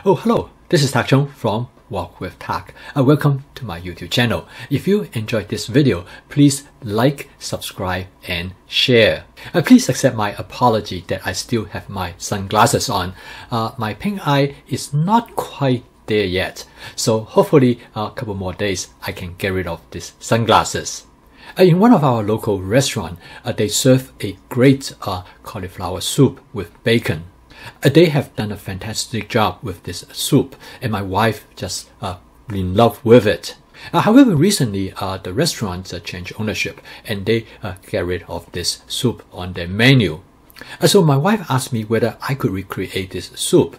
Oh, hello. This is Tak Chung from Walk with Tak. Welcome to my YouTube channel. If you enjoyed this video, please like, subscribe, and share. Please accept my apology that I still have my sunglasses on. My pink eye is not quite there yet, so hopefully a couple more days I can get rid of these sunglasses. In one of our local restaurants, they serve a great cauliflower soup with bacon. They have done a fantastic job with this soup, and my wife just in love with it. However, recently the restaurant changed ownership, and they get rid of this soup on their menu. So my wife asked me whether I could recreate this soup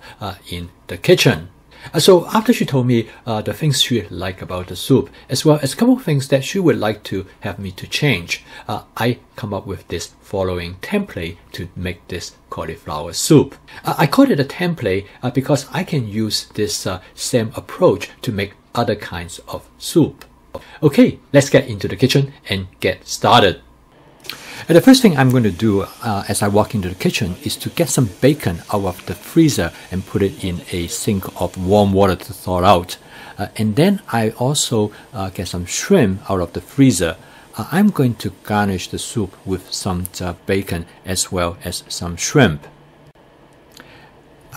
in the kitchen. So after she told me the things she liked about the soup, as well as a couple of things that she would like to have me to change, I come up with this following template to make this cauliflower soup. I call it a template because I can use this same approach to make other kinds of soup. Okay, let's get into the kitchen and get started. And the first thing I'm going to do as I walk into the kitchen is to get some bacon out of the freezer and put it in a sink of warm water to thaw out. And then I also get some shrimp out of the freezer. I'm going to garnish the soup with some bacon as well as some shrimp.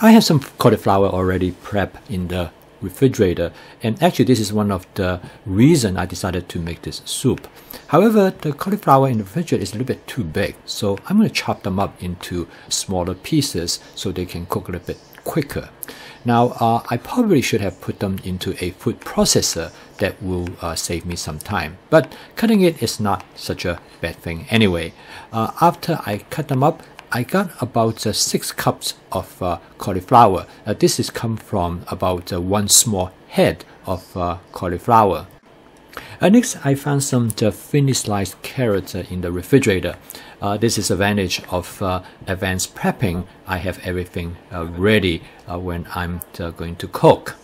I have some cauliflower already prepped in the refrigerator, and actually this is one of the reasons I decided to make this soup. However, the cauliflower in the refrigerator is a little bit too big, so I'm going to chop them up into smaller pieces so they can cook a little bit quicker. Now, I probably should have put them into a food processor. That will save me some time, but cutting it is not such a bad thing anyway. After I cut them up, I got about 6 cups of cauliflower. This is come from about 1 small head of cauliflower. Next, I found some thinly sliced carrots in the refrigerator. This is advantage of advanced prepping. I have everything ready when I'm going to cook.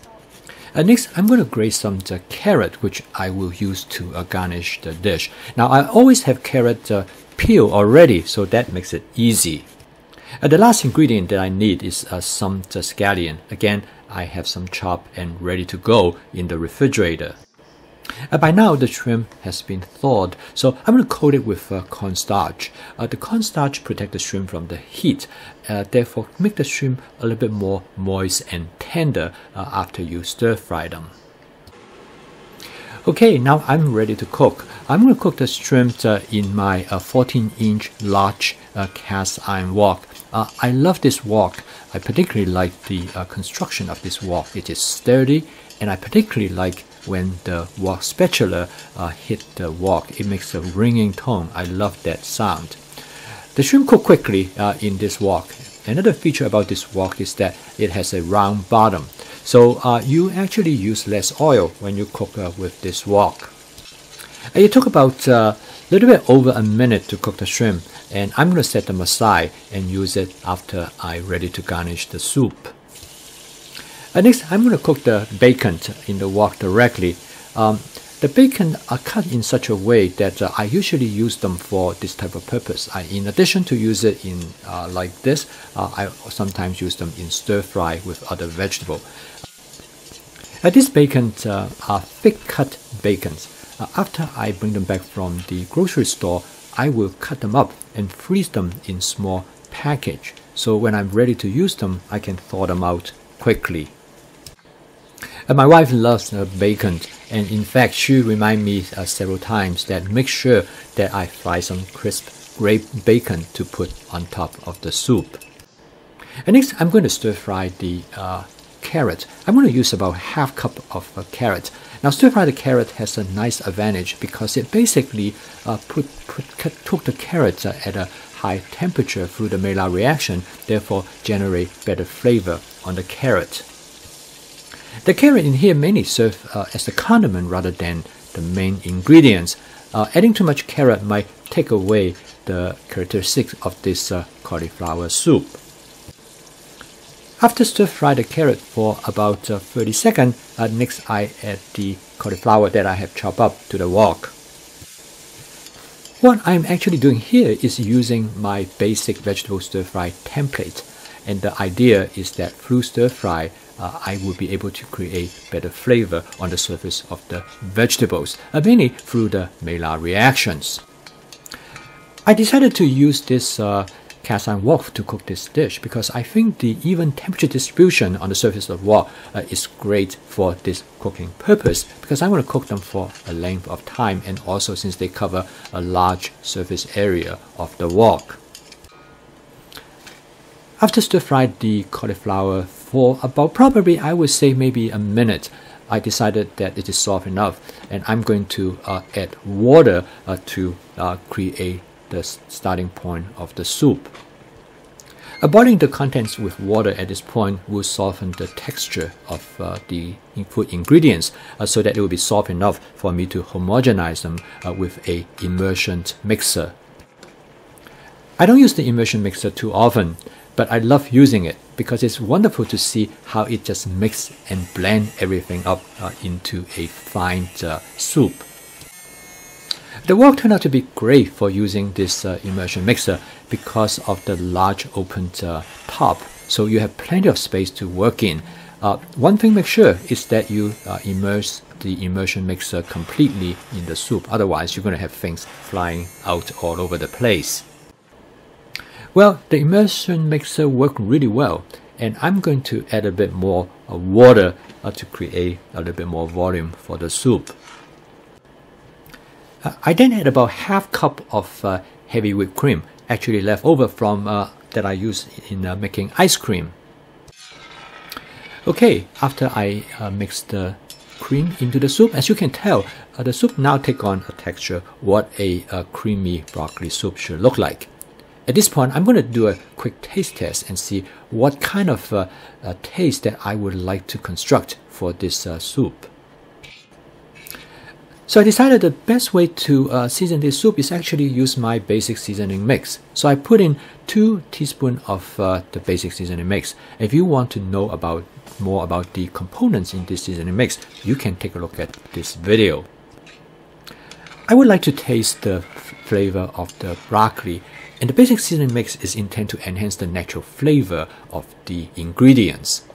Next, I'm going to grate some carrot, which I will use to garnish the dish. Now, I always have carrot peel already, so that makes it easy. The last ingredient that I need is some scallion. Again, I have some chopped and ready to go in the refrigerator. By now, the shrimp has been thawed, so I'm going to coat it with cornstarch. The cornstarch protects the shrimp from the heat, therefore make the shrimp a little bit more moist and tender after you stir fry them. Okay, now I'm ready to cook. I'm going to cook the shrimp in my 14-inch large cast iron wok. I love this wok. I particularly like the construction of this wok. It is sturdy, and I particularly like when the wok spatula hit the wok. It makes a ringing tone. I love that sound. The shrimp cook quickly in this wok. Another feature about this wok is that it has a round bottom. So you actually use less oil when you cook with this wok. It took about a little bit over a minute to cook the shrimp, and I'm going to set them aside and use it after I'm ready to garnish the soup. Next, I'm going to cook the bacon in the wok directly. The bacon are cut in such a way that I usually use them for this type of purpose. In addition to use it in like this, I sometimes use them in stir fry with other vegetables. These bacons are thick cut bacons. After I bring them back from the grocery store, I will cut them up and freeze them in small package. So when I'm ready to use them, I can thaw them out quickly. My wife loves bacon, and in fact she reminded me several times that make sure that I fry some crisp grape bacon to put on top of the soup. And next, I'm going to stir fry the carrot. I'm going to use about half cup of carrot. Now, stir fry the carrot has a nice advantage because it basically cook the carrot at a high temperature through the Maillard reaction, therefore generate better flavor on the carrot. The carrot in here mainly serves as a condiment rather than the main ingredients. Adding too much carrot might take away the characteristics of this cauliflower soup. After stir fry the carrot for about 30 seconds, next I add the cauliflower that I have chopped up to the wok. What I'm actually doing here is using my basic vegetable stir fry template. and the idea is that through stir fry, I will be able to create better flavor on the surface of the vegetables, mainly through the Maillard reactions. I decided to use this cast iron wok to cook this dish because I think the even temperature distribution on the surface of the wok is great for this cooking purpose, because I'm going to cook them for a length of time, and also since they cover a large surface area of the wok. After stir fried the cauliflower for about probably, I would say, maybe a minute, I decided that it is soft enough, and I'm going to add water to create the starting point of the soup. Boiling the contents with water at this point will soften the texture of the food ingredients so that it will be soft enough for me to homogenize them with a immersion mixer. I don't use the immersion mixer too often, but I love using it because it's wonderful to see how it just mixes and blends everything up into a fine soup. The wok turned out to be great for using this immersion mixer because of the large opened top, so you have plenty of space to work in. One thing make sure is that you immerse the immersion mixer completely in the soup, otherwise you're going to have things flying out all over the place. Well, the immersion mixer worked really well, and I'm going to add a bit more water to create a little bit more volume for the soup. I then add about half cup of heavy whipped cream, actually left over from that I use in making ice cream. Okay, after I mix the cream into the soup, as you can tell, the soup now take on a texture what a creamy broccoli soup should look like. At this point, I'm going to do a quick taste test and see what kind of taste that I would like to construct for this soup. So I decided the best way to season this soup is actually use my basic seasoning mix. So I put in 2 teaspoons of the basic seasoning mix. If you want to know more about the components in this seasoning mix, you can take a look at this video. I would like to taste the flavor of the broccoli, and the basic seasoning mix is intended to enhance the natural flavor of the ingredients.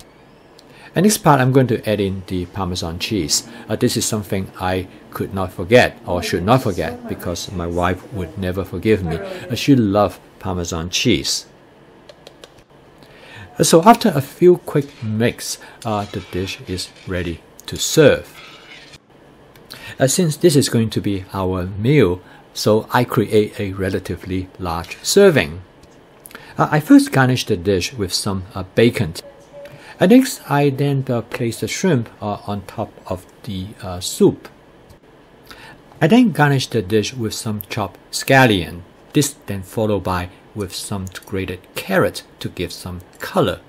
And next part, I'm going to add in the Parmesan cheese. This is something I could not forget, or should not forget, because my wife would never forgive me. She loves Parmesan cheese. So after a few quick mix, the dish is ready to serve. Since this is going to be our meal, so I create a relatively large serving. I first garnish the dish with some bacon. Next, I then place the shrimp on top of the soup. I then garnish the dish with some chopped scallion. This then followed by with some grated carrot to give some color.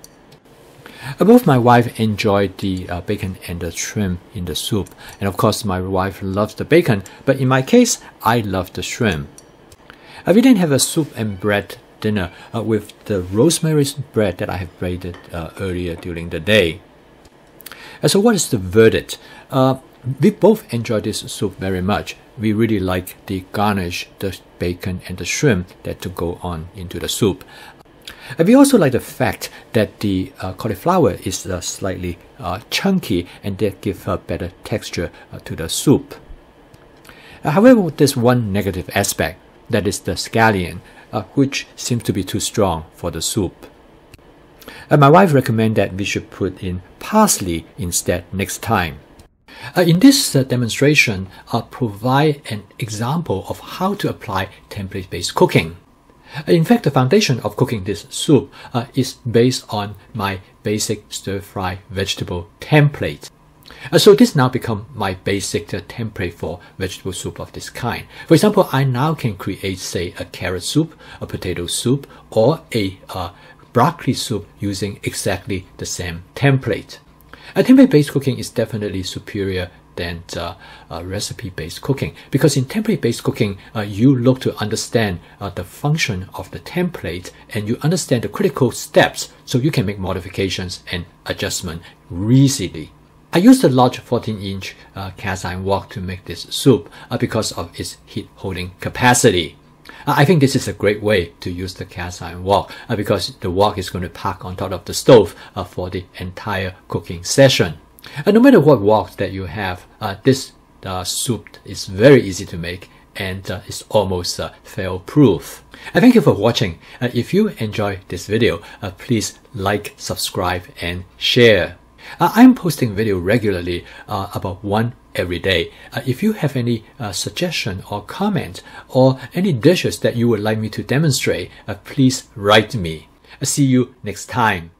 Both my wife enjoyed the bacon and the shrimp in the soup, and of course my wife loves the bacon, but in my case, I love the shrimp. We then have a soup and bread dinner with the rosemary bread that I have braided earlier during the day. So what is the verdict? We both enjoy this soup very much. We really like the garnish, the bacon and the shrimp that to go on into the soup. We also like the fact that the cauliflower is slightly chunky, and that gives a better texture to the soup. However, there's one negative aspect, that is the scallion, which seems to be too strong for the soup. My wife recommends that we should put in parsley instead next time. In this demonstration, I'll provide an example of how to apply template-based cooking. In fact, the foundation of cooking this soup is based on my basic stir-fry vegetable template. So this now becomes my basic template for vegetable soup of this kind. For example, I now can create, say, a carrot soup, a potato soup, or a broccoli soup using exactly the same template. Template-based cooking is definitely superior than recipe-based cooking, because in template-based cooking, you look to understand the function of the template, and you understand the critical steps so you can make modifications and adjustments easily. I used a large 14-inch cast iron wok to make this soup because of its heat holding capacity. I think this is a great way to use the cast iron wok because the wok is going to pack on top of the stove for the entire cooking session. No matter what wok that you have, this soup is very easy to make and it's almost fail-proof. Thank you for watching. If you enjoyed this video, please like, subscribe, and share. I'm posting video regularly, about one every day. If you have any suggestion or comment or any dishes that you would like me to demonstrate, please write me. See you next time.